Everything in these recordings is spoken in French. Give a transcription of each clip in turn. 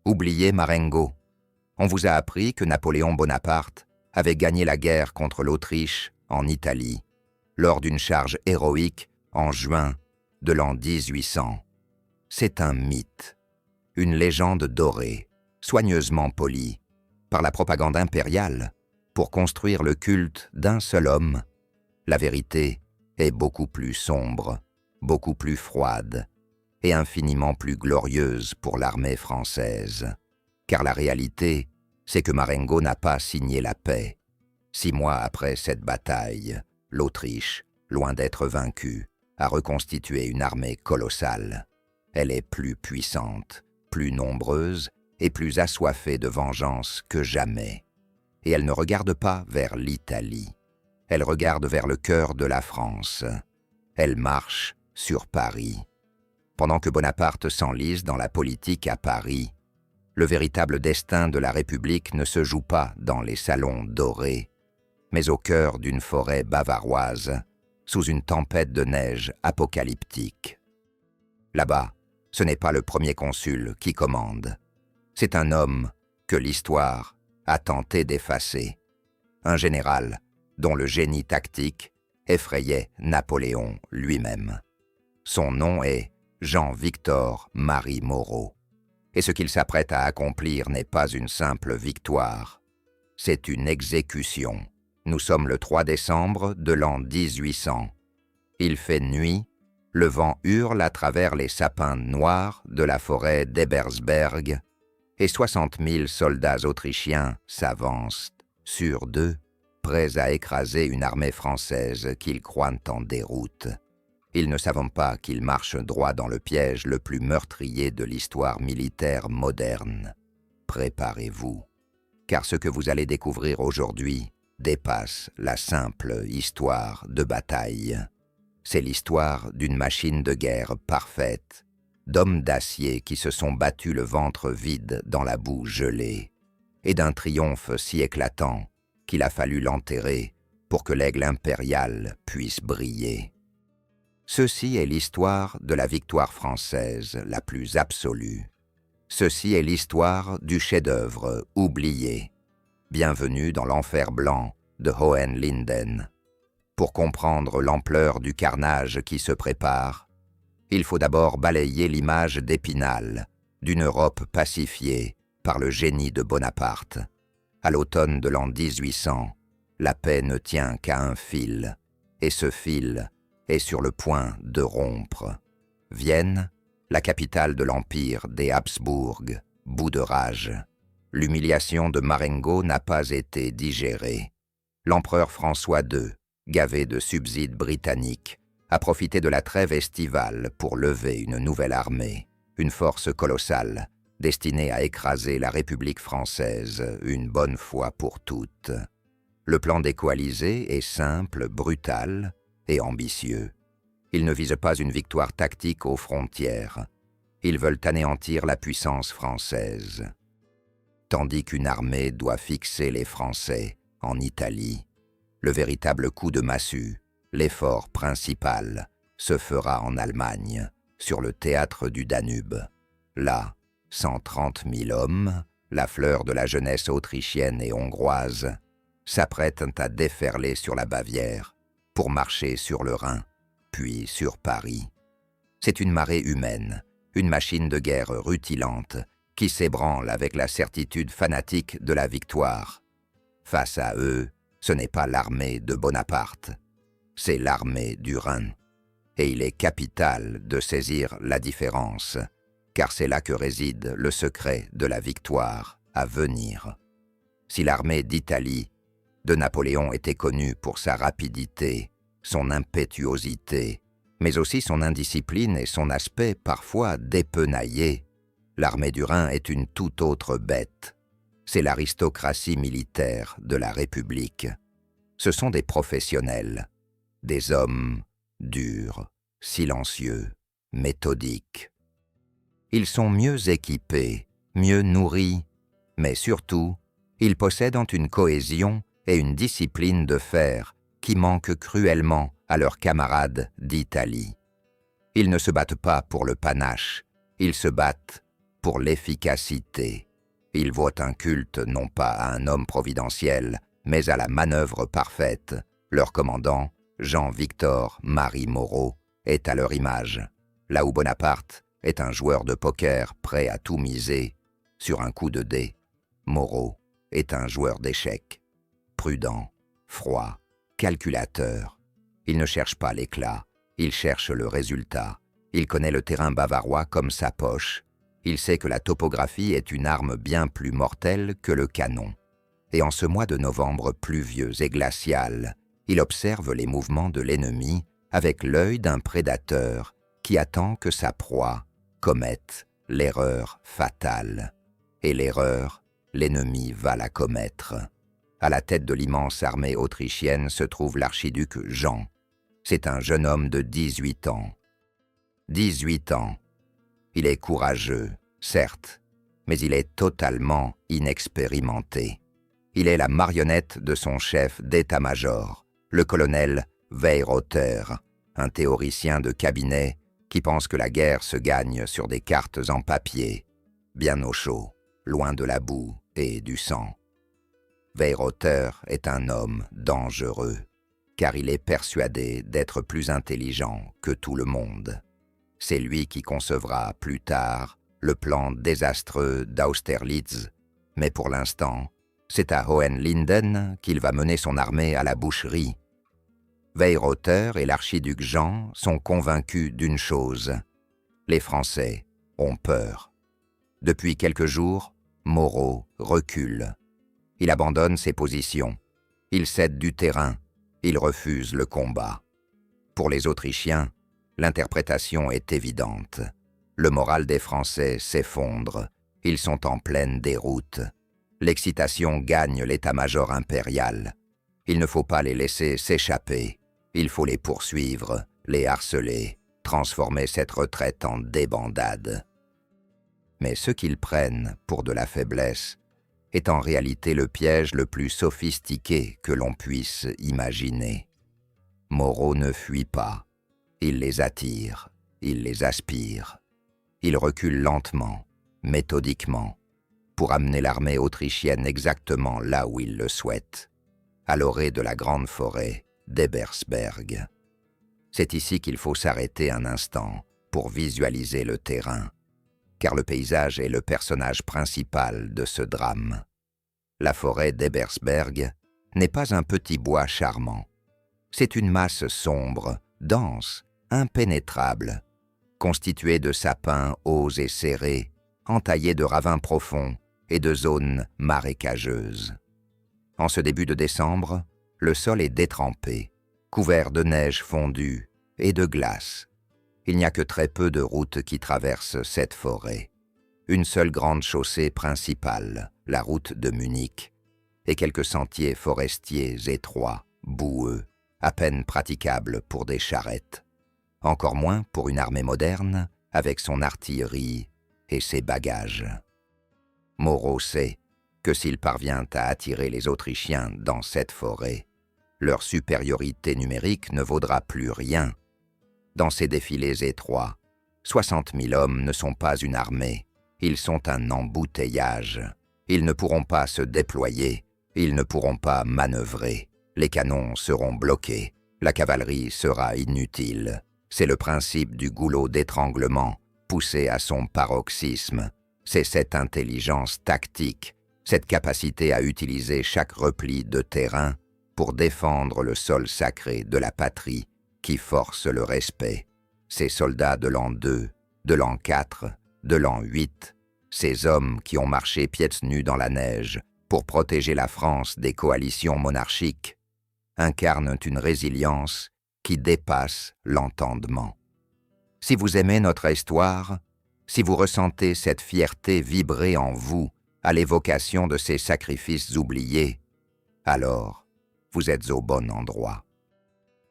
Oubliez Marengo. On vous a appris que Napoléon Bonaparte avait gagné la guerre contre l'Autriche en Italie, lors d'une charge héroïque en juin de l'an 1800. C'est un mythe, une légende dorée, soigneusement polie, par la propagande impériale, pour construire le culte d'un seul homme. La vérité est beaucoup plus sombre, beaucoup plus froide, et infiniment plus glorieuse pour l'armée française. Car la réalité, c'est que Marengo n'a pas signé la paix. 6 mois après cette bataille, l'Autriche, loin d'être vaincue, a reconstitué une armée colossale. Elle est plus puissante, plus nombreuse et plus assoiffée de vengeance que jamais. Et elle ne regarde pas vers l'Italie. Elle regarde vers le cœur de la France. Elle marche sur Paris. Pendant que Bonaparte s'enlise dans la politique à Paris, le véritable destin de la République ne se joue pas dans les salons dorés, mais au cœur d'une forêt bavaroise, sous une tempête de neige apocalyptique. Là-bas, ce n'est pas le premier consul qui commande. C'est un homme que l'histoire a tenté d'effacer. Un général dont le génie tactique effrayait Napoléon lui-même. Son nom est Jean-Victor Marie Moreau. Et ce qu'il s'apprête à accomplir n'est pas une simple victoire. C'est une exécution. Nous sommes le 3 décembre de l'an 1800. Il fait nuit, le vent hurle à travers les sapins noirs de la forêt d'Ebersberg et 60 000 soldats autrichiens s'avancent sur d'eux, prêts à écraser une armée française qu'ils croient en déroute. Ils ne savent pas qu'ils marchent droit dans le piège le plus meurtrier de l'histoire militaire moderne. Préparez-vous, car ce que vous allez découvrir aujourd'hui dépasse la simple histoire de bataille. C'est l'histoire d'une machine de guerre parfaite, d'hommes d'acier qui se sont battus le ventre vide dans la boue gelée, et d'un triomphe si éclatant qu'il a fallu l'enterrer pour que l'aigle impérial puisse briller. Ceci est l'histoire de la victoire française la plus absolue. Ceci est l'histoire du chef-d'œuvre oublié. Bienvenue dans l'enfer blanc de Hohenlinden. Pour comprendre l'ampleur du carnage qui se prépare, il faut d'abord balayer l'image d'Épinal, d'une Europe pacifiée par le génie de Bonaparte. À l'automne de l'an 1800, la paix ne tient qu'à un fil, et ce fil est sur le point de rompre. Vienne, la capitale de l'empire des Habsbourg, bout de rage. L'humiliation de Marengo n'a pas été digérée. L'empereur François II, gavé de subsides britanniques, a profité de la trêve estivale pour lever une nouvelle armée, une force colossale, destinée à écraser la République française une bonne fois pour toutes. Le plan des coalisés est simple, brutal et ambitieux. Ils ne visent pas une victoire tactique aux frontières. Ils veulent anéantir la puissance française. Tandis qu'une armée doit fixer les Français en Italie, le véritable coup de massue, l'effort principal, se fera en Allemagne, sur le théâtre du Danube. Là, 130 000 hommes, la fleur de la jeunesse autrichienne et hongroise, s'apprêtent à déferler sur la Bavière pour marcher sur le Rhin, puis sur Paris. C'est une marée humaine, une machine de guerre rutilante qui s'ébranle avec la certitude fanatique de la victoire. Face à eux, ce n'est pas l'armée de Bonaparte, c'est l'armée du Rhin. Et il est capital de saisir la différence, car c'est là que réside le secret de la victoire à venir. Si l'armée d'Italie de Napoléon était connue pour sa rapidité, son impétuosité, mais aussi son indiscipline et son aspect parfois dépenaillé, l'armée du Rhin est une toute autre bête. C'est l'aristocratie militaire de la République. Ce sont des professionnels, des hommes durs, silencieux, méthodiques. Ils sont mieux équipés, mieux nourris, mais surtout, ils possèdent une cohésion et une discipline de fer qui manquent cruellement à leurs camarades d'Italie. Ils ne se battent pas pour le panache, ils se battent pour l'efficacité. Il voit un culte non pas à un homme providentiel, mais à la manœuvre parfaite. Leur commandant, Jean-Victor Marie Moreau, est à leur image, là où Bonaparte est un joueur de poker prêt à tout miser sur un coup de dé. Moreau est un joueur d'échecs, prudent, froid, calculateur. Il ne cherche pas l'éclat, il cherche le résultat. Il connaît le terrain bavarois comme sa poche. Il sait que la topographie est une arme bien plus mortelle que le canon. Et en ce mois de novembre pluvieux et glacial, il observe les mouvements de l'ennemi avec l'œil d'un prédateur qui attend que sa proie commette l'erreur fatale. Et l'erreur, l'ennemi va la commettre. À la tête de l'immense armée autrichienne se trouve l'archiduc Jean. C'est un jeune homme de 18 ans. 18 ans. Il est courageux, certes, mais il est totalement inexpérimenté. Il est la marionnette de son chef d'état-major, le colonel Weyrother, un théoricien de cabinet qui pense que la guerre se gagne sur des cartes en papier, bien au chaud, loin de la boue et du sang. Weyrother est un homme dangereux, car il est persuadé d'être plus intelligent que tout le monde. C'est lui qui concevra plus tard le plan désastreux d'Austerlitz, mais pour l'instant, c'est à Hohenlinden qu'il va mener son armée à la boucherie. Weyrother et l'archiduc Jean sont convaincus d'une chose. Les Français ont peur. Depuis quelques jours, Moreau recule. Il abandonne ses positions. Il cède du terrain. Il refuse le combat. Pour les Autrichiens, l'interprétation est évidente. Le moral des Français s'effondre. Ils sont en pleine déroute. L'excitation gagne l'état-major impérial. Il ne faut pas les laisser s'échapper. Il faut les poursuivre, les harceler, transformer cette retraite en débandade. Mais ce qu'ils prennent pour de la faiblesse est en réalité le piège le plus sophistiqué que l'on puisse imaginer. Moreau ne fuit pas. Il les attire, il les aspire. Il recule lentement, méthodiquement, pour amener l'armée autrichienne exactement là où il le souhaite, à l'orée de la grande forêt d'Ebersberg. C'est ici qu'il faut s'arrêter un instant pour visualiser le terrain, car le paysage est le personnage principal de ce drame. La forêt d'Ebersberg n'est pas un petit bois charmant. C'est une masse sombre, dense, impénétrable, constituée de sapins hauts et serrés, entaillés de ravins profonds et de zones marécageuses. En ce début de décembre, le sol est détrempé, couvert de neige fondue et de glace. Il n'y a que très peu de routes qui traversent cette forêt. Une seule grande chaussée principale, la route de Munich, et quelques sentiers forestiers étroits, boueux, à peine praticables pour des charrettes. Encore moins pour une armée moderne, avec son artillerie et ses bagages. Moreau sait que s'il parvient à attirer les Autrichiens dans cette forêt, leur supériorité numérique ne vaudra plus rien. Dans ces défilés étroits, 60 000 hommes ne sont pas une armée, ils sont un embouteillage. Ils ne pourront pas se déployer, ils ne pourront pas manœuvrer. Les canons seront bloqués, la cavalerie sera inutile. C'est le principe du goulot d'étranglement, poussé à son paroxysme. C'est cette intelligence tactique, cette capacité à utiliser chaque repli de terrain pour défendre le sol sacré de la patrie qui force le respect. Ces soldats de l'an 2, de l'an 4, de l'an 8, ces hommes qui ont marché pieds nus dans la neige pour protéger la France des coalitions monarchiques, incarnent une résilience qui dépasse l'entendement. Si vous aimez notre histoire, si vous ressentez cette fierté vibrer en vous à l'évocation de ces sacrifices oubliés, alors vous êtes au bon endroit.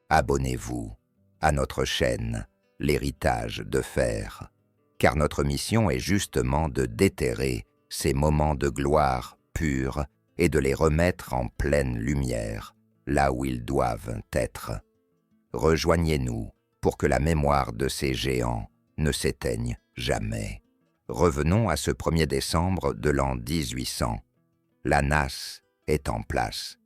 Abonnez-vous à notre chaîne L'Héritage de Fer, car notre mission est justement de déterrer ces moments de gloire pure et de les remettre en pleine lumière, là où ils doivent être. Rejoignez-nous pour que la mémoire de ces géants ne s'éteigne jamais. revenons à ce 1er décembre de l'an 1800. La Nasse est en place.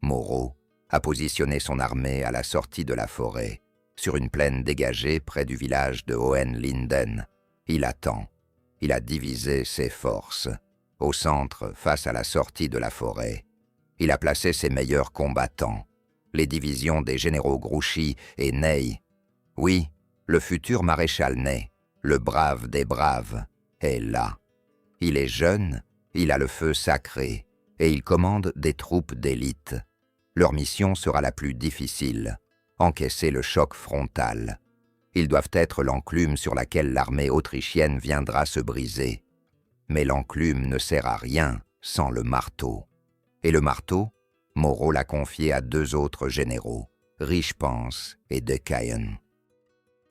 Moreau a positionné son armée à la sortie de la forêt, sur une plaine dégagée près du village de Hohenlinden. Il attend. Il a divisé ses forces. Au centre, face à la sortie de la forêt, il a placé ses meilleurs combattants, les divisions des généraux Grouchy et Ney. Oui, le futur maréchal Ney, le brave des braves, est là. Il est jeune, il a le feu sacré, et il commande des troupes d'élite. Leur mission sera la plus difficile, encaisser le choc frontal. Ils doivent être l'enclume sur laquelle l'armée autrichienne viendra se briser. Mais l'enclume ne sert à rien sans le marteau. Et le marteau, Moreau l'a confié à 2 autres généraux, Richepanse et De Caen.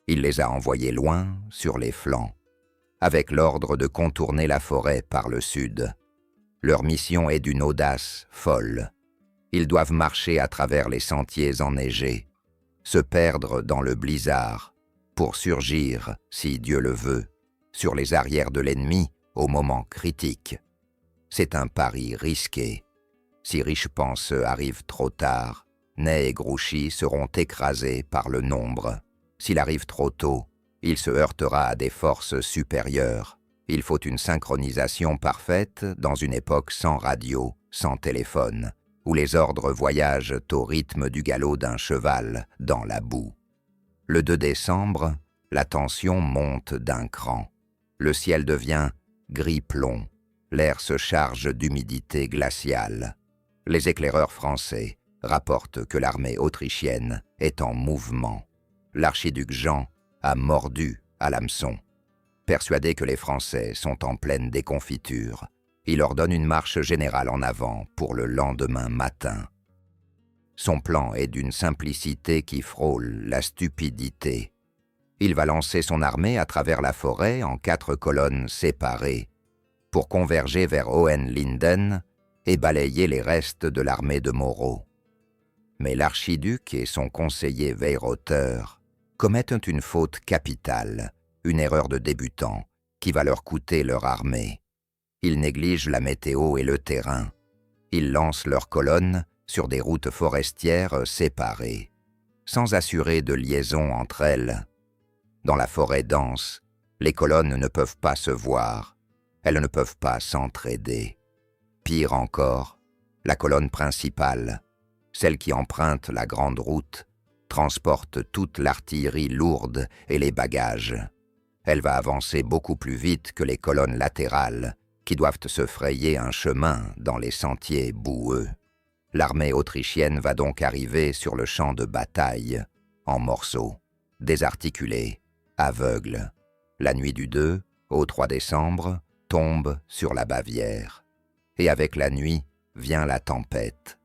Il les a envoyés loin, sur les flancs, avec l'ordre de contourner la forêt par le sud. Leur mission est d'une audace folle. Ils doivent marcher à travers les sentiers enneigés, se perdre dans le blizzard, pour surgir, si Dieu le veut, sur les arrières de l'ennemi au moment critique. C'est un pari risqué. Si Richepanse arrive trop tard, Ney et Grouchy seront écrasés par le nombre. S'il arrive trop tôt, il se heurtera à des forces supérieures. Il faut une synchronisation parfaite dans une époque sans radio, sans téléphone, où les ordres voyagent au rythme du galop d'un cheval dans la boue. Le 2 décembre, la tension monte d'un cran. Le ciel devient gris plomb. L'air se charge d'humidité glaciale. Les éclaireurs français rapportent que l'armée autrichienne est en mouvement. L'archiduc Jean a mordu à l'hameçon. Persuadé que les Français sont en pleine déconfiture, il ordonne une marche générale en avant pour le lendemain matin. Son plan est d'une simplicité qui frôle la stupidité. Il va lancer son armée à travers la forêt en 4 colonnes séparées pour converger vers Hohenlinden et balayer les restes de l'armée de Moreau. Mais l'archiduc et son conseiller Weyrother commettent une faute capitale, une erreur de débutant, qui va leur coûter leur armée. Ils négligent la météo et le terrain. Ils lancent leurs colonnes sur des routes forestières séparées, sans assurer de liaison entre elles. Dans la forêt dense, les colonnes ne peuvent pas se voir, elles ne peuvent pas s'entraider. Pire encore, la colonne principale, celle qui emprunte la grande route, transporte toute l'artillerie lourde et les bagages. Elle va avancer beaucoup plus vite que les colonnes latérales, qui doivent se frayer un chemin dans les sentiers boueux. L'armée autrichienne va donc arriver sur le champ de bataille, en morceaux, désarticulée, aveugle. La nuit du 2 au 3 décembre tombe sur la Bavière. Et avec la nuit vient la tempête.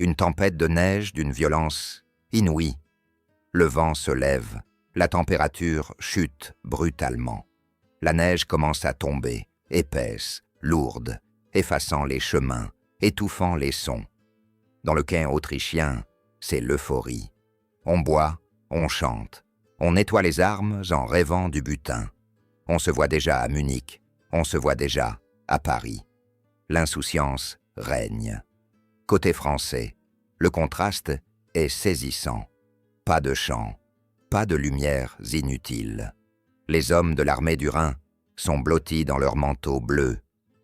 Une tempête de neige d'une violence inouïe. Le vent se lève, la température chute brutalement. La neige commence à tomber, épaisse, lourde, effaçant les chemins, étouffant les sons. Dans le Rhin autrichien, c'est l'euphorie. On boit, on chante, on nettoie les armes en rêvant du butin. On se voit déjà à Munich, on se voit déjà à Paris. L'insouciance règne. Côté français, le contraste est saisissant. Pas de chants, pas de lumières inutiles. Les hommes de l'armée du Rhin sont blottis dans leurs manteaux bleus,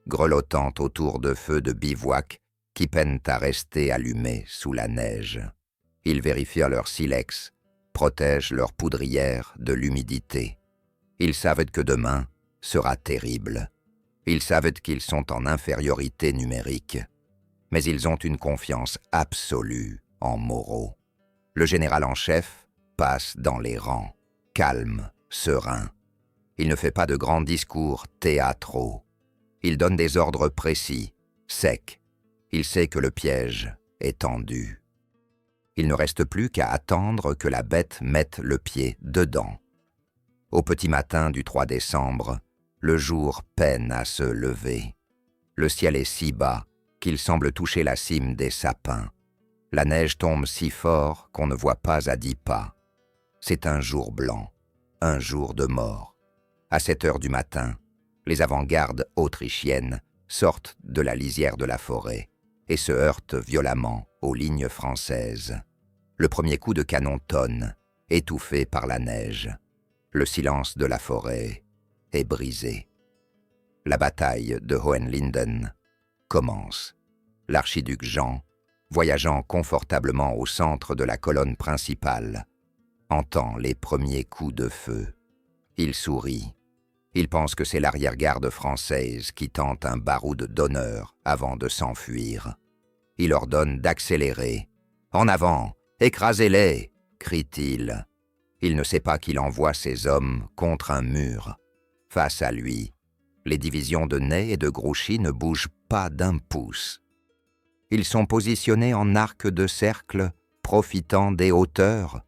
grelottant autour de feux de bivouac qui peinent à rester allumés sous la neige. Ils vérifient leur silex, protègent leurs poudrières de l'humidité. Ils savent que demain sera terrible. Ils savent qu'ils sont en infériorité numérique. Mais ils ont une confiance absolue en Moreau. Le général en chef passe dans les rangs, calme, serein. Il ne fait pas de grands discours théâtraux. Il donne des ordres précis, secs. Il sait que le piège est tendu. Il ne reste plus qu'à attendre que la bête mette le pied dedans. Au petit matin du 3 décembre, le jour peine à se lever. Le ciel est si bas qu'il semble toucher la cime des sapins. La neige tombe si fort qu'on ne voit pas à 10 pas. C'est un jour blanc, un jour de mort. À 7 heures du matin, Les avant-gardes autrichiennes sortent de la lisière de la forêt et se heurtent violemment aux lignes françaises. Le premier coup de canon tonne, étouffé par la neige. Le silence de la forêt est brisé. La bataille de Hohenlinden commence. L'archiduc Jean, voyageant confortablement au centre de la colonne principale, entend les premiers coups de feu. Il sourit. Il pense que c'est l'arrière-garde française qui tente un baroud d'honneur avant de s'enfuir. Il ordonne d'accélérer. « En avant, écrasez-les !» crie-t-il. Il ne sait pas qu'il envoie ses hommes contre un mur. Face à lui, les divisions de Ney et de Grouchy ne bougent pas d'un pouce. Ils sont positionnés en arc de cercle, profitant des hauteurs.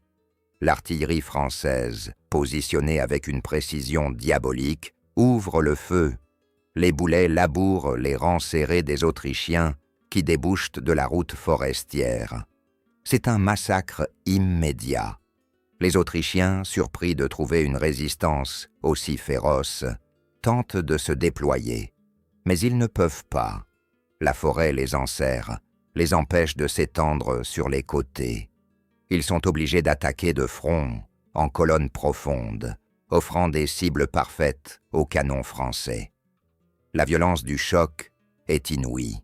L'artillerie française, positionnée avec une précision diabolique, ouvre le feu. Les boulets labourent les rangs serrés des Autrichiens qui débouchent de la route forestière. C'est un massacre immédiat. Les Autrichiens, surpris de trouver une résistance aussi féroce, tentent de se déployer. Mais ils ne peuvent pas. La forêt les enserre, les empêche de s'étendre sur les côtés. Ils sont obligés d'attaquer de front, en colonne profonde, offrant des cibles parfaites aux canons français. La violence du choc est inouïe.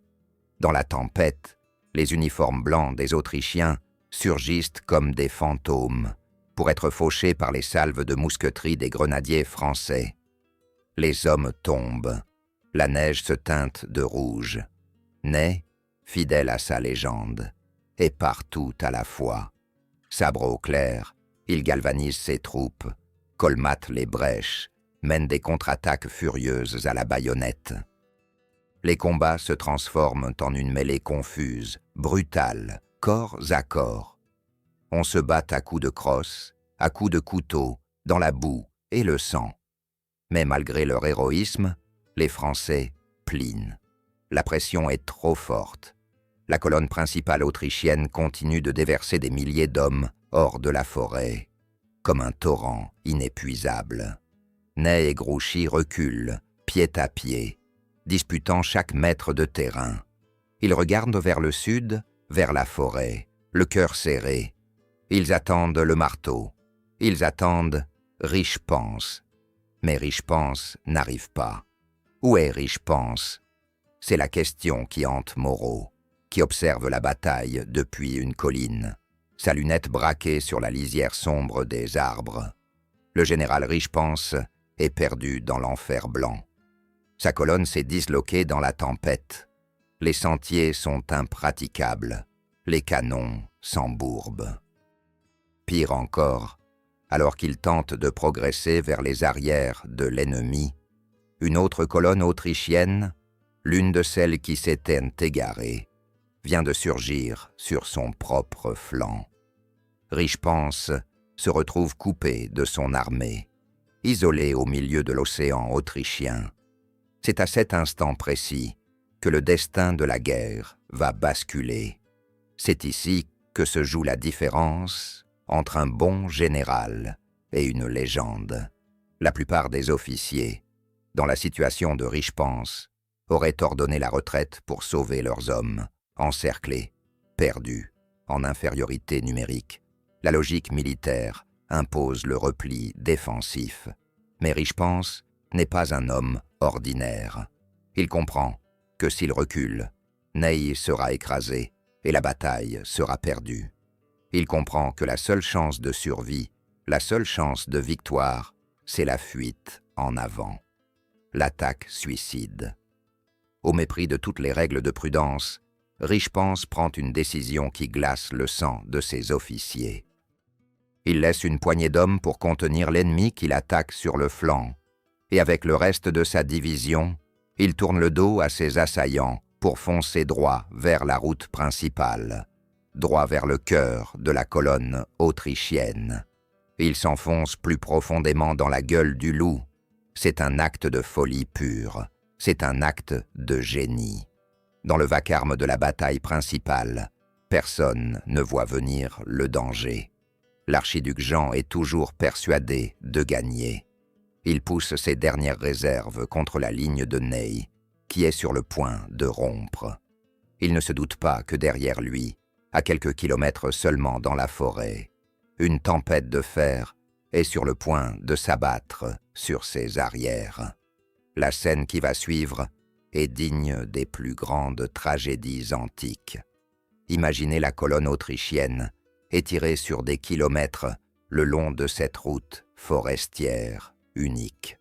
Dans la tempête, les uniformes blancs des Autrichiens surgissent comme des fantômes pour être fauchés par les salves de mousqueterie des grenadiers français. Les hommes tombent. La neige se teinte de rouge. Ney, fidèle à sa légende, est partout à la fois. Sabre au clair, il galvanise ses troupes, colmate les brèches, mène des contre-attaques furieuses à la baïonnette. Les combats se transforment en une mêlée confuse, brutale, corps à corps. On se bat à coups de crosse, à coups de couteau, dans la boue et le sang. Mais malgré leur héroïsme, les Français plinent. La pression est trop forte. La colonne principale autrichienne continue de déverser des milliers d'hommes hors de la forêt, comme un torrent inépuisable. Ney et Grouchy reculent, pied à pied, disputant chaque mètre de terrain. Ils regardent vers le sud, vers la forêt, le cœur serré. Ils attendent le marteau. Ils attendent Richepanse. Mais Richepanse n'arrive pas. Où est Richepanse? C'est la question qui hante Moreau, qui observe la bataille depuis une colline, sa lunette braquée sur la lisière sombre des arbres. Le général Richepanse est perdu dans l'enfer blanc. Sa colonne s'est disloquée dans la tempête. Les sentiers sont impraticables. Les canons s'embourbent. Pire encore, alors qu'il tente de progresser vers les arrières de l'ennemi, une autre colonne autrichienne, l'une de celles qui s'étaient égarées, vient de surgir sur son propre flanc. Richepanse se retrouve coupé de son armée, isolé au milieu de l'océan autrichien. C'est à cet instant précis que le destin de la guerre va basculer. C'est ici que se joue la différence entre un bon général et une légende. La plupart des officiers, dans la situation de Richepanse, auraient ordonné la retraite pour sauver leurs hommes, encerclés, perdus, en infériorité numérique. La logique militaire impose le repli défensif. Mais Richepanse n'est pas un homme ordinaire. Il comprend que s'il recule, Ney sera écrasé et la bataille sera perdue. Il comprend que la seule chance de survie, la seule chance de victoire, c'est la fuite en avant. L'attaque suicide. Au mépris de toutes les règles de prudence, Richepanse prend une décision qui glace le sang de ses officiers. Il laisse une poignée d'hommes pour contenir l'ennemi qui l'attaque sur le flanc, et avec le reste de sa division, il tourne le dos à ses assaillants pour foncer droit vers la route principale, droit vers le cœur de la colonne autrichienne. Il s'enfonce plus profondément dans la gueule du loup. C'est un acte de folie pure, c'est un acte de génie. Dans le vacarme de la bataille principale, personne ne voit venir le danger. L'archiduc Jean est toujours persuadé de gagner. Il pousse ses dernières réserves contre la ligne de Ney, qui est sur le point de rompre. Il ne se doute pas que derrière lui, à quelques kilomètres seulement dans la forêt, une tempête de fer est sur le point de s'abattre sur ses arrières. La scène qui va suivre est digne des plus grandes tragédies antiques. Imaginez la colonne autrichienne étirée sur des kilomètres le long de cette route forestière unique.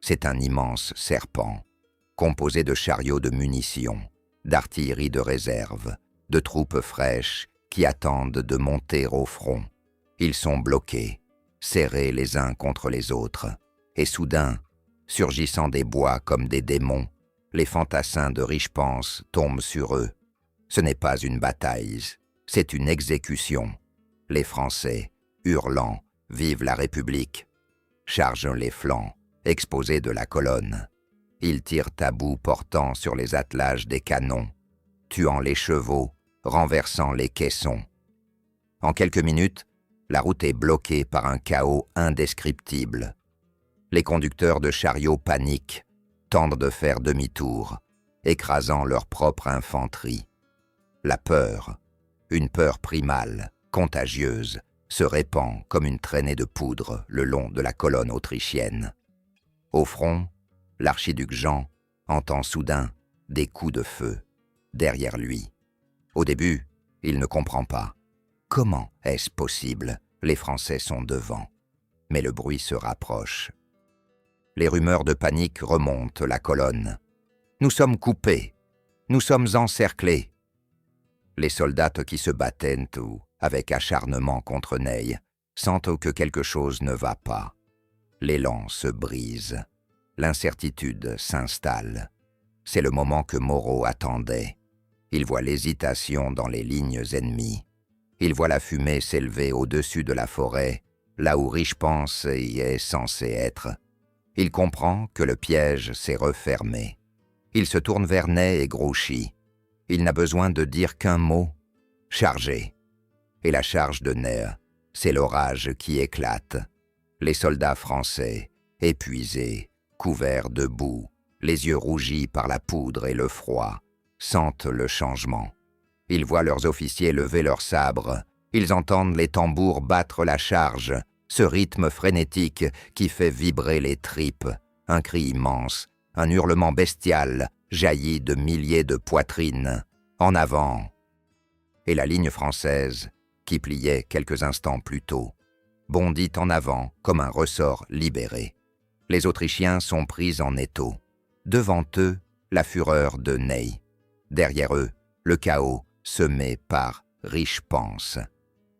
C'est un immense serpent, composé de chariots de munitions, d'artillerie de réserve, de troupes fraîches qui attendent de monter au front. Ils sont bloqués, serrés les uns contre les autres, et soudain, surgissant des bois comme des démons, les fantassins de Richepanse tombent sur eux. Ce n'est pas une bataille, c'est une exécution. Les Français, hurlant, vivent la République, chargent les flancs, exposés de la colonne. Ils tirent à bout portant sur les attelages des canons, tuant les chevaux, renversant les caissons. En quelques minutes, la route est bloquée par un chaos indescriptible. Les conducteurs de chariots paniquent, tentent de faire demi-tour, écrasant leur propre infanterie. La peur, une peur primale, contagieuse, se répand comme une traînée de poudre le long de la colonne autrichienne. Au front, l'archiduc Jean entend soudain des coups de feu derrière lui. Au début, il ne comprend pas. Comment est-ce possible? Les Français sont devant. Mais le bruit se rapproche. Les rumeurs de panique remontent la colonne. Nous sommes coupés. Nous sommes encerclés. Les soldats qui se battaient avec acharnement contre Ney sentent que quelque chose ne va pas. L'élan se brise. L'incertitude s'installe. C'est le moment que Moreau attendait. Il voit l'hésitation dans les lignes ennemies. Il voit la fumée s'élever au-dessus de la forêt, là où Richepanse y est censé être. Il comprend que le piège s'est refermé. Il se tourne vers Ney et Grouchy. Il n'a besoin de dire qu'un mot. Chargez. Et la charge de Ney, c'est l'orage qui éclate. Les soldats français, épuisés, couverts de boue, les yeux rougis par la poudre et le froid, sentent le changement. Ils voient leurs officiers lever leurs sabres. Ils entendent les tambours battre la charge, ce rythme frénétique qui fait vibrer les tripes. Un cri immense, un hurlement bestial jaillit de milliers de poitrines. En avant! Et la ligne française, qui pliait quelques instants plus tôt, bondit en avant comme un ressort libéré. Les Autrichiens sont pris en étau. Devant eux, la fureur de Ney. Derrière eux, le chaos semé par Richepanse.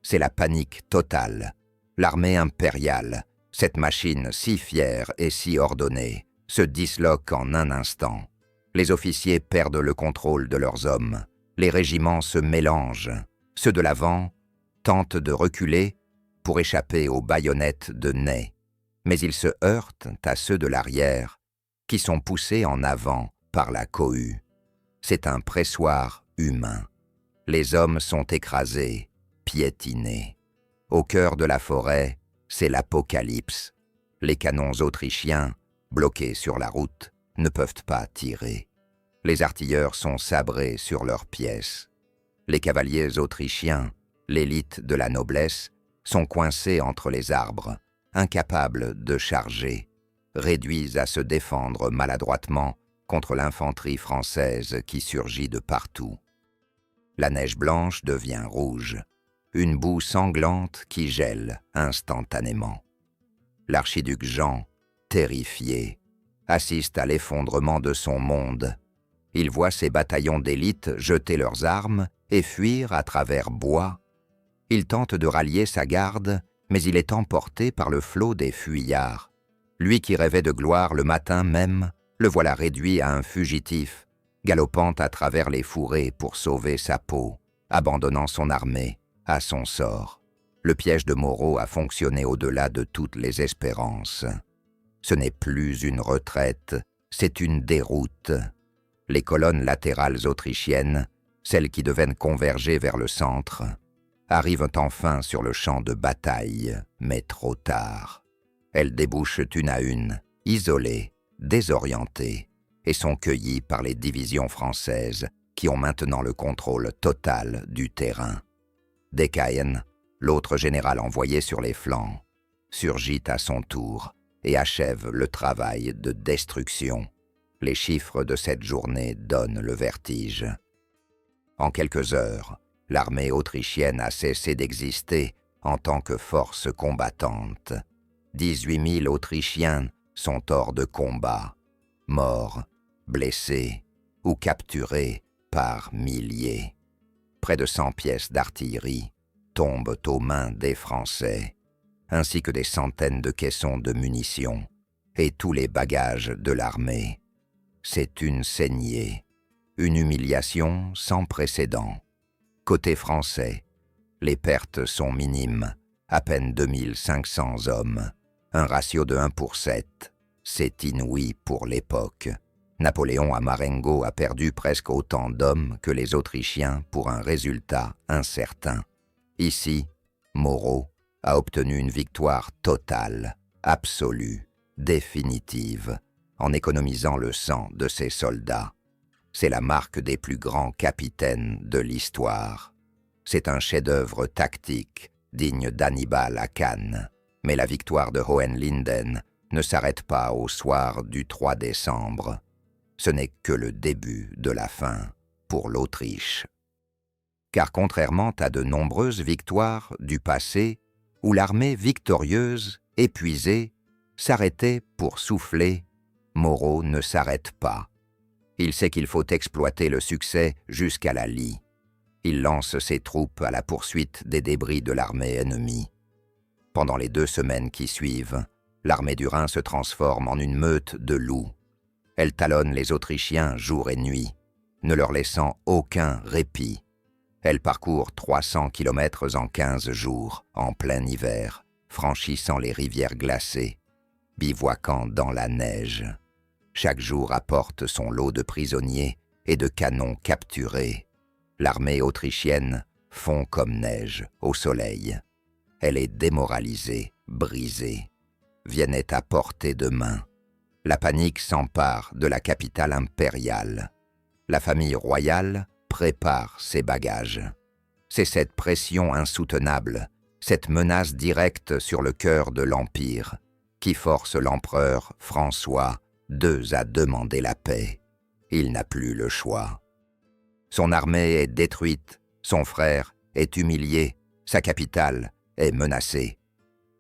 C'est la panique totale. L'armée impériale, cette machine si fière et si ordonnée, se disloque en un instant. Les officiers perdent le contrôle de leurs hommes. Les régiments se mélangent. Ceux de l'avant tentent de reculer pour échapper aux baïonnettes de Ney. Mais ils se heurtent à ceux de l'arrière, qui sont poussés en avant par la cohue. C'est un pressoir humain. Les hommes sont écrasés, piétinés. Au cœur de la forêt, c'est l'apocalypse. Les canons autrichiens, bloqués sur la route, ne peuvent pas tirer. Les artilleurs sont sabrés sur leurs pièces. Les cavaliers autrichiens, l'élite de la noblesse, sont coincés entre les arbres, incapables de charger, réduits à se défendre maladroitement contre l'infanterie française qui surgit de partout. La neige blanche devient rouge, une boue sanglante qui gèle instantanément. L'archiduc Jean, terrifié, assiste à l'effondrement de son monde. Il voit ses bataillons d'élite jeter leurs armes et fuir à travers bois. Il tente de rallier sa garde, mais il est emporté par le flot des fuyards. Lui qui rêvait de gloire le matin même, le voilà réduit à un fugitif, galopant à travers les fourrés pour sauver sa peau, abandonnant son armée à son sort. Le piège de Moreau a fonctionné au-delà de toutes les espérances. Ce n'est plus une retraite, c'est une déroute. Les colonnes latérales autrichiennes, celles qui devaient converger vers le centre, arrivent enfin sur le champ de bataille, mais trop tard. Elles débouchent une à une, isolées, désorientées, et sont cueillies par les divisions françaises qui ont maintenant le contrôle total du terrain. De Caen, l'autre général envoyé sur les flancs, surgit à son tour et achève le travail de destruction. Les chiffres de cette journée donnent le vertige. En quelques heures, l'armée autrichienne a cessé d'exister en tant que force combattante. 18 000 Autrichiens sont hors de combat, morts, blessés ou capturés par milliers. Près de 100 pièces d'artillerie tombent aux mains des Français, ainsi que des centaines de caissons de munitions et tous les bagages de l'armée. C'est une saignée, une humiliation sans précédent. Côté français, les pertes sont minimes, à peine 2500 hommes, un ratio de 1 pour 7. C'est inouï pour l'époque. Napoléon à Marengo a perdu presque autant d'hommes que les Autrichiens pour un résultat incertain. Ici, Moreau a obtenu une victoire totale, absolue, définitive, en économisant le sang de ses soldats. C'est la marque des plus grands capitaines de l'histoire. C'est un chef-d'œuvre tactique, digne d'Hannibal à Cannes. Mais la victoire de Hohenlinden ne s'arrête pas au soir du 3 décembre. Ce n'est que le début de la fin pour l'Autriche. Car contrairement à de nombreuses victoires du passé, où l'armée victorieuse, épuisée, s'arrêtait pour souffler, Moreau ne s'arrête pas. Il sait qu'il faut exploiter le succès jusqu'à la lie. Il lance ses troupes à la poursuite des débris de l'armée ennemie. Pendant les 2 semaines qui suivent, l'armée du Rhin se transforme en une meute de loups. Elle talonne les Autrichiens jour et nuit, ne leur laissant aucun répit. Elle parcourt 300 kilomètres en 15 jours, en plein hiver, franchissant les rivières glacées, bivouaquant dans la neige. Chaque jour apporte son lot de prisonniers et de canons capturés. L'armée autrichienne fond comme neige au soleil. Elle est démoralisée, brisée. Vienne est à portée de main. La panique s'empare de la capitale impériale. La famille royale prépare ses bagages. C'est cette pression insoutenable, cette menace directe sur le cœur de l'Empire, qui force l'empereur François II à demander la paix. Il n'a plus le choix. Son armée est détruite, son frère est humilié, sa capitale est menacée.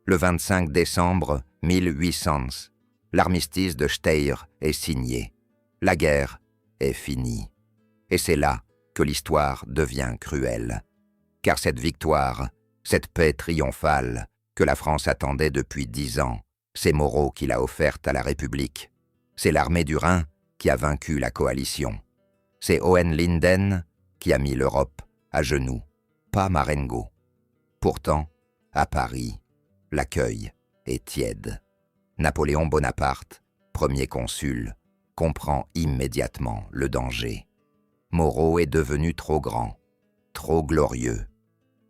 Le 25 décembre 1800, l'armistice de Steyr est signé. La guerre est finie. Et c'est là que l'histoire devient cruelle. Car cette victoire, cette paix triomphale que la France attendait depuis 10 ans, c'est Moreau qui l'a offerte à la République. C'est l'armée du Rhin qui a vaincu la coalition. C'est Hohenlinden qui a mis l'Europe à genoux, pas Marengo. Pourtant, à Paris, l'accueil est tiède. Napoléon Bonaparte, premier consul, comprend immédiatement le danger. Moreau est devenu trop grand, trop glorieux.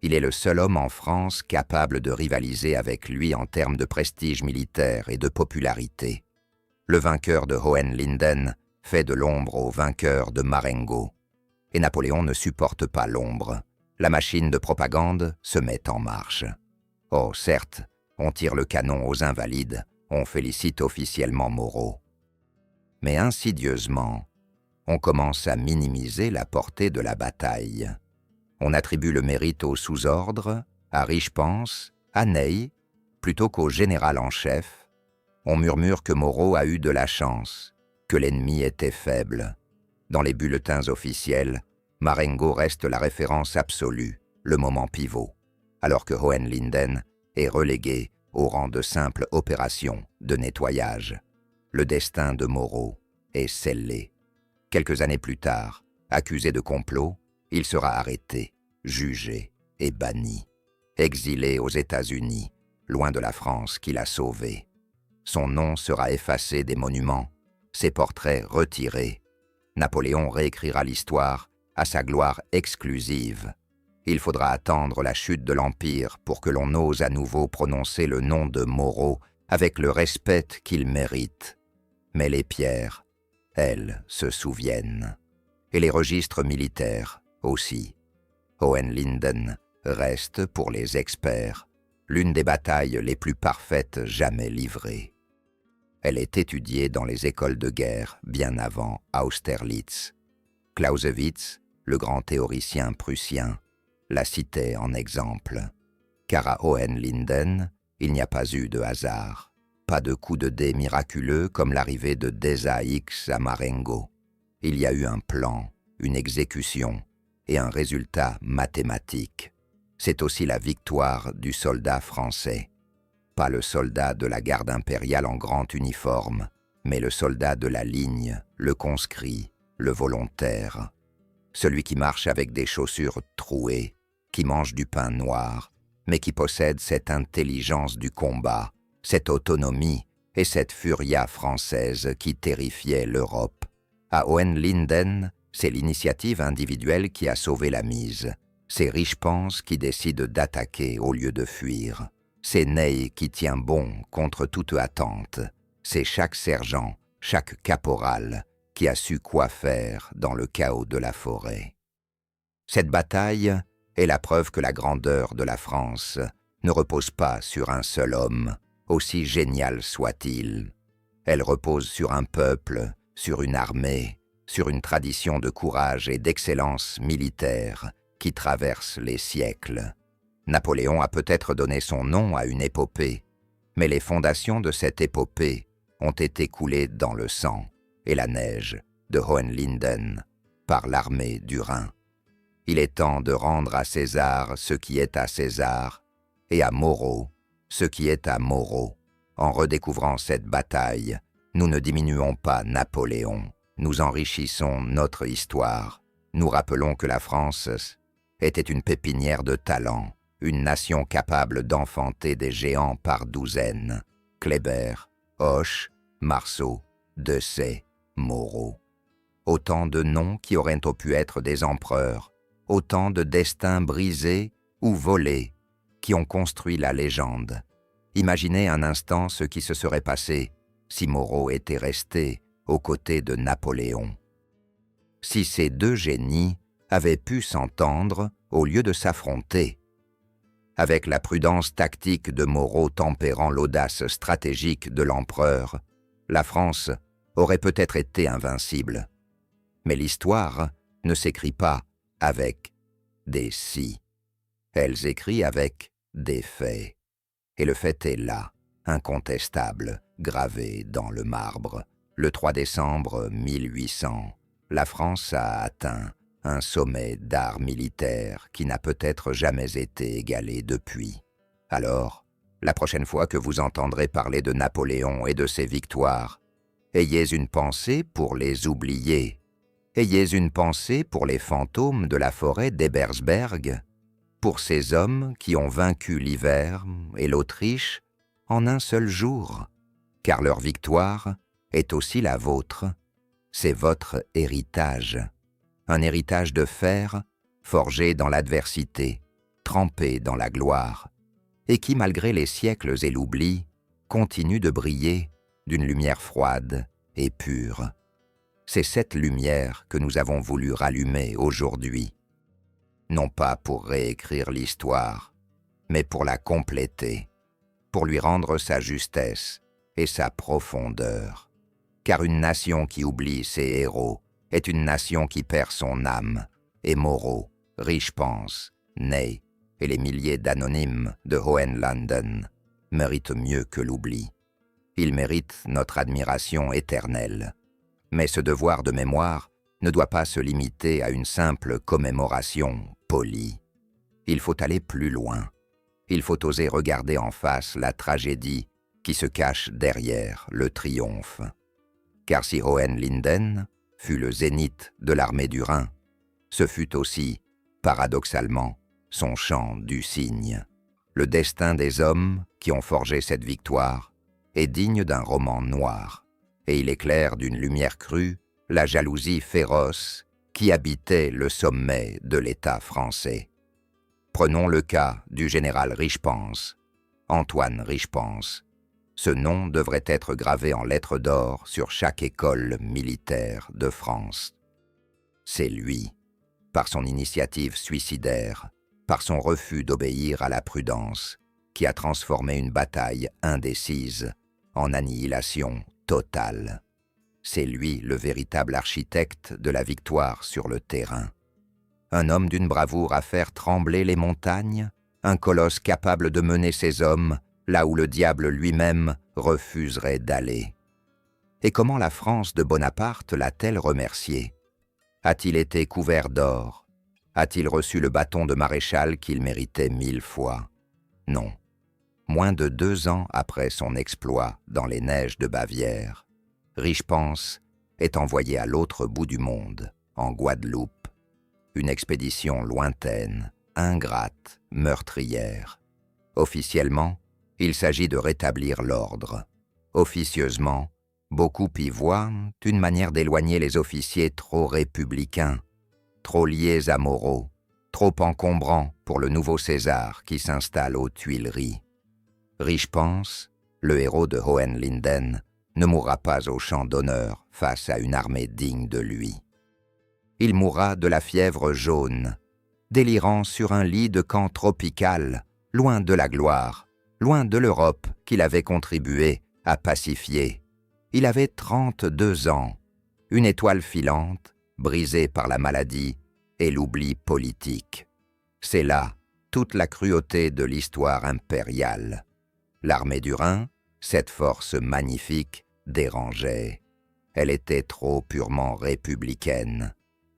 Il est le seul homme en France capable de rivaliser avec lui en termes de prestige militaire et de popularité. Le vainqueur de Hohenlinden fait de l'ombre au vainqueur de Marengo. Et Napoléon ne supporte pas l'ombre. La machine de propagande se met en marche. Oh, certes, on tire le canon aux invalides, on félicite officiellement Moreau. Mais insidieusement, on commence à minimiser la portée de la bataille. On attribue le mérite au sous-ordre, à Richepanse, à Ney, plutôt qu'au général en chef. On murmure que Moreau a eu de la chance, que l'ennemi était faible. Dans les bulletins officiels, Marengo reste la référence absolue, le moment pivot, alors que Hohenlinden est relégué au rang de simple opération de nettoyage. Le destin de Moreau est scellé. Quelques années plus tard, accusé de complot, il sera arrêté, jugé et banni. Exilé aux États-Unis, loin de la France qu'il a sauvée. Son nom sera effacé des monuments, ses portraits retirés. Napoléon réécrira l'histoire à sa gloire exclusive. Il faudra attendre la chute de l'Empire pour que l'on ose à nouveau prononcer le nom de Moreau avec le respect qu'ils méritent. Mais les pierres, elles, se souviennent. Et les registres militaires aussi. Hohenlinden reste, pour les experts, l'une des batailles les plus parfaites jamais livrées. Elle est étudiée dans les écoles de guerre bien avant Austerlitz. Clausewitz, le grand théoricien prussien, la citait en exemple. Car à Hohenlinden, il n'y a pas eu de hasard, pas de coup de dé miraculeux comme l'arrivée de Deza X à Marengo. Il y a eu un plan, une exécution et un résultat mathématique. C'est aussi la victoire du soldat français. Pas le soldat de la garde impériale en grand uniforme, mais le soldat de la ligne, le conscrit, le volontaire. Celui qui marche avec des chaussures trouées, qui mange du pain noir, mais qui possède cette intelligence du combat, cette autonomie et cette furia française qui terrifiait l'Europe. À Hohenlinden, c'est l'initiative individuelle qui a sauvé la mise. C'est Richepens qui décide d'attaquer au lieu de fuir. C'est Ney qui tient bon contre toute attente. C'est chaque sergent, chaque caporal qui a su quoi faire dans le chaos de la forêt. Cette bataille est la preuve que la grandeur de la France ne repose pas sur un seul homme, aussi génial soit-il. Elle repose sur un peuple, sur une armée, sur une tradition de courage et d'excellence militaire qui traverse les siècles. Napoléon a peut-être donné son nom à une épopée, mais les fondations de cette épopée ont été coulées dans le sang et la neige de Hohenlinden par l'armée du Rhin. Il est temps de rendre à César ce qui est à César et à Moreau ce qui est à Moreau. En redécouvrant cette bataille, nous ne diminuons pas Napoléon, nous enrichissons notre histoire. Nous rappelons que la France était une pépinière de talents, une nation capable d'enfanter des géants par douzaines. Kléber, Hoche, Marceau, Desaix, Moreau. Autant de noms qui auraient pu être des empereurs, autant de destins brisés ou volés qui ont construit la légende. Imaginez un instant ce qui se serait passé si Moreau était resté aux côtés de Napoléon. Si ces deux génies avaient pu s'entendre au lieu de s'affronter. Avec la prudence tactique de Moreau tempérant l'audace stratégique de l'empereur, la France aurait peut-être été invincible. Mais l'histoire ne s'écrit pas avec des si. Elle s'écrit avec des faits. Et le fait est là, incontestable, gravé dans le marbre. Le 3 décembre 1800, la France a atteint un sommet d'art militaire qui n'a peut-être jamais été égalé depuis. Alors, la prochaine fois que vous entendrez parler de Napoléon et de ses victoires, ayez une pensée pour les oublier. Ayez une pensée pour les fantômes de la forêt d'Ebersberg, pour ces hommes qui ont vaincu l'hiver et l'Autriche en un seul jour, car leur victoire est aussi la vôtre. C'est votre héritage. Un héritage de fer, forgé dans l'adversité, trempé dans la gloire, et qui, malgré les siècles et l'oubli, continue de briller d'une lumière froide et pure. C'est cette lumière que nous avons voulu rallumer aujourd'hui, non pas pour réécrire l'histoire, mais pour la compléter, pour lui rendre sa justesse et sa profondeur. Car une nation qui oublie ses héros est une nation qui perd son âme, et Moreau, Richepens, Ney et les milliers d'anonymes de Hohenlinden méritent mieux que l'oubli. Ils méritent notre admiration éternelle. Mais ce devoir de mémoire ne doit pas se limiter à une simple commémoration polie. Il faut aller plus loin. Il faut oser regarder en face la tragédie qui se cache derrière le triomphe. Car si Hohenlinden fut le zénith de l'armée du Rhin, ce fut aussi, paradoxalement, son chant du cygne. Le destin des hommes qui ont forgé cette victoire est digne d'un roman noir, et il éclaire d'une lumière crue la jalousie féroce qui habitait le sommet de l'État français. Prenons le cas du général Richepens, Antoine Richepens. Ce nom devrait être gravé en lettres d'or sur chaque école militaire de France. C'est lui, par son initiative suicidaire, par son refus d'obéir à la prudence, qui a transformé une bataille indécise en annihilation totale. C'est lui le véritable architecte de la victoire sur le terrain. Un homme d'une bravoure à faire trembler les montagnes, un colosse capable de mener ses hommes là où le diable lui-même refuserait d'aller. Et comment la France de Bonaparte l'a-t-elle remercié? A-t-il été couvert d'or? A-t-il reçu le bâton de maréchal qu'il méritait 1000 fois? Non. Moins de 2 ans après son exploit dans les neiges de Bavière, Richepanse est envoyé à l'autre bout du monde, en Guadeloupe. Une expédition lointaine, ingrate, meurtrière. Officiellement, il s'agit de rétablir l'ordre. Officieusement, beaucoup y voient une manière d'éloigner les officiers trop républicains, trop liés à Moreau, trop encombrants pour le nouveau César qui s'installe aux Tuileries. Richepanse, le héros de Hohenlinden, ne mourra pas au champ d'honneur face à une armée digne de lui. Il mourra de la fièvre jaune, délirant sur un lit de camp tropical, loin de la gloire, loin de l'Europe qu'il avait contribué à pacifier. Il avait 32 ans, une étoile filante, brisée par la maladie et l'oubli politique. C'est là toute la cruauté de l'histoire impériale. L'armée du Rhin, cette force magnifique, dérangeait. Elle était trop purement républicaine.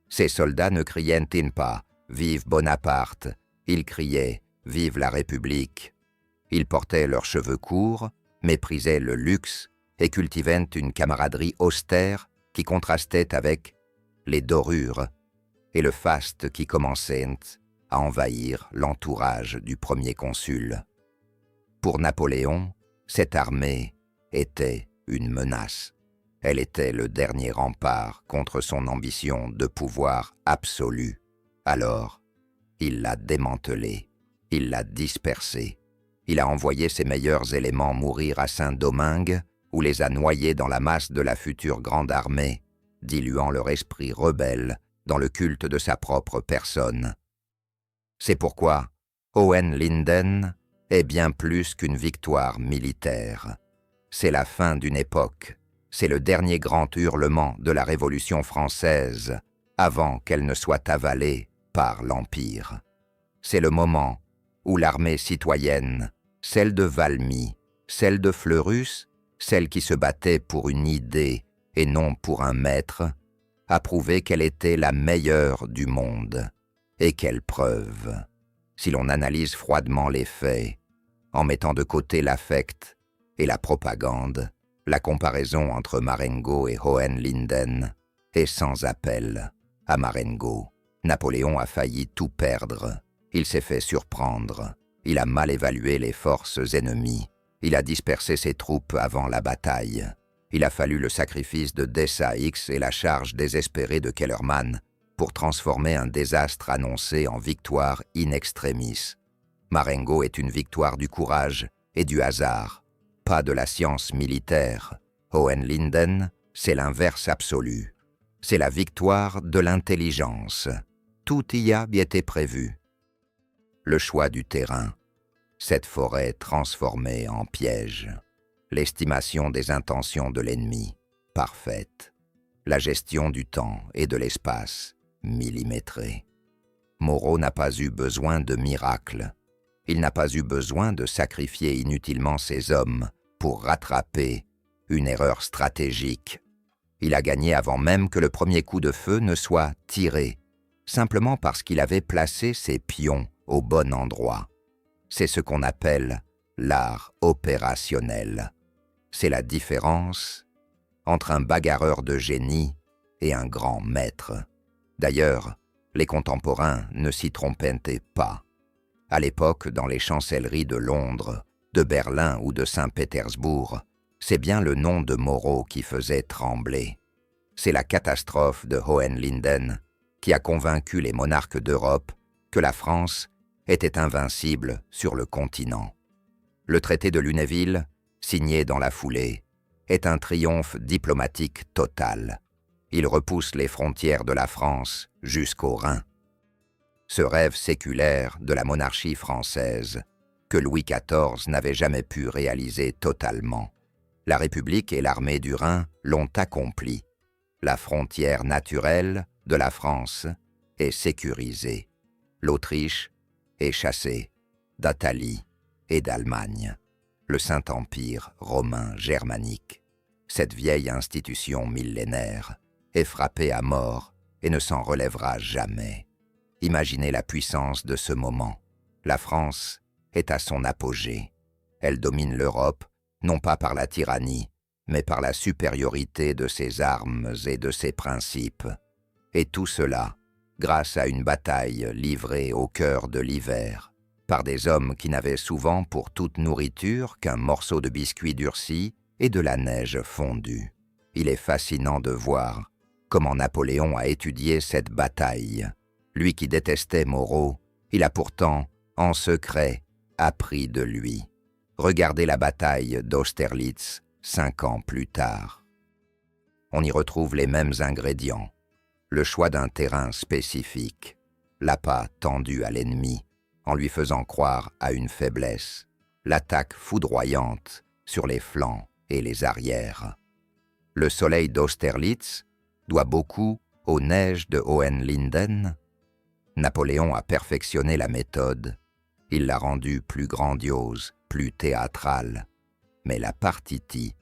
Ses soldats ne criaient-ils pas « Vive Bonaparte », ils criaient « Vive la République ». Ils portaient leurs cheveux courts, méprisaient le luxe et cultivaient une camaraderie austère qui contrastait avec les dorures et le faste qui commençait à envahir l'entourage du premier consul. Pour Napoléon, cette armée était une menace. Elle était le dernier rempart contre son ambition de pouvoir absolu. Alors, il l'a démantelée, il l'a dispersée. Il a envoyé ses meilleurs éléments mourir à Saint-Domingue, ou les a noyés dans la masse de la future grande armée, diluant leur esprit rebelle dans le culte de sa propre personne. C'est pourquoi Hohenlinden est bien plus qu'une victoire militaire. C'est la fin d'une époque, c'est le dernier grand hurlement de la Révolution française, avant qu'elle ne soit avalée par l'Empire. C'est le moment où l'armée citoyenne, celle de Valmy, celle de Fleurus, celle qui se battait pour une idée et non pour un maître, a prouvé qu'elle était la meilleure du monde. Et quelle preuve! Si l'on analyse froidement les faits, en mettant de côté l'affect et la propagande, la comparaison entre Marengo et Hohenlinden est sans appel. À Marengo, Napoléon a failli tout perdre. Il s'est fait surprendre. Il a mal évalué les forces ennemies. Il a dispersé ses troupes avant la bataille. Il a fallu le sacrifice de Dessaix et la charge désespérée de Kellermann pour transformer un désastre annoncé en victoire in extremis. Marengo est une victoire du courage et du hasard, pas de la science militaire. Hohenlinden, c'est l'inverse absolu. C'est la victoire de l'intelligence. Tout y a bien été prévu. Le choix du terrain, cette forêt transformée en piège. L'estimation des intentions de l'ennemi, parfaite. La gestion du temps et de l'espace, millimétrée. Moreau n'a pas eu besoin de miracles. Il n'a pas eu besoin de sacrifier inutilement ses hommes pour rattraper une erreur stratégique. Il a gagné avant même que le premier coup de feu ne soit tiré, simplement parce qu'il avait placé ses pions au bon endroit. C'est ce qu'on appelle l'art opérationnel. C'est la différence entre un bagarreur de génie et un grand maître. D'ailleurs, les contemporains ne s'y trompaient pas. À l'époque, dans les chancelleries de Londres, de Berlin ou de Saint-Pétersbourg, c'est bien le nom de Moreau qui faisait trembler. C'est la catastrophe de Hohenlinden qui a convaincu les monarques d'Europe que la France était invincible sur le continent. Le traité de Lunéville signé dans la foulée, est un triomphe diplomatique total. Il repousse les frontières de la France jusqu'au Rhin. Ce rêve séculaire de la monarchie française que Louis XIV n'avait jamais pu réaliser totalement. La République et l'armée du Rhin l'ont accompli. La frontière naturelle de la France est sécurisée. L'Autriche est chassée d'Italie et d'Allemagne. Le Saint-Empire romain germanique, cette vieille institution millénaire, est frappée à mort et ne s'en relèvera jamais. Imaginez la puissance de ce moment. La France est à son apogée. Elle domine l'Europe, non pas par la tyrannie, mais par la supériorité de ses armes et de ses principes. Et tout cela, grâce à une bataille livrée au cœur de l'hiver, par des hommes qui n'avaient souvent pour toute nourriture qu'un morceau de biscuit durci et de la neige fondue. Il est fascinant de voir comment Napoléon a étudié cette bataille. Lui qui détestait Moreau, il a pourtant, en secret, appris de lui. Regardez la bataille d'Austerlitz 5 ans plus tard. On y retrouve les mêmes ingrédients. Le choix d'un terrain spécifique, l'appât tendu à l'ennemi, en lui faisant croire à une faiblesse, l'attaque foudroyante sur les flancs et les arrières. Le soleil d'Austerlitz doit beaucoup aux neiges de Hohenlinden. Napoléon a perfectionné la méthode, il l'a rendue plus grandiose, plus théâtrale, mais la partiti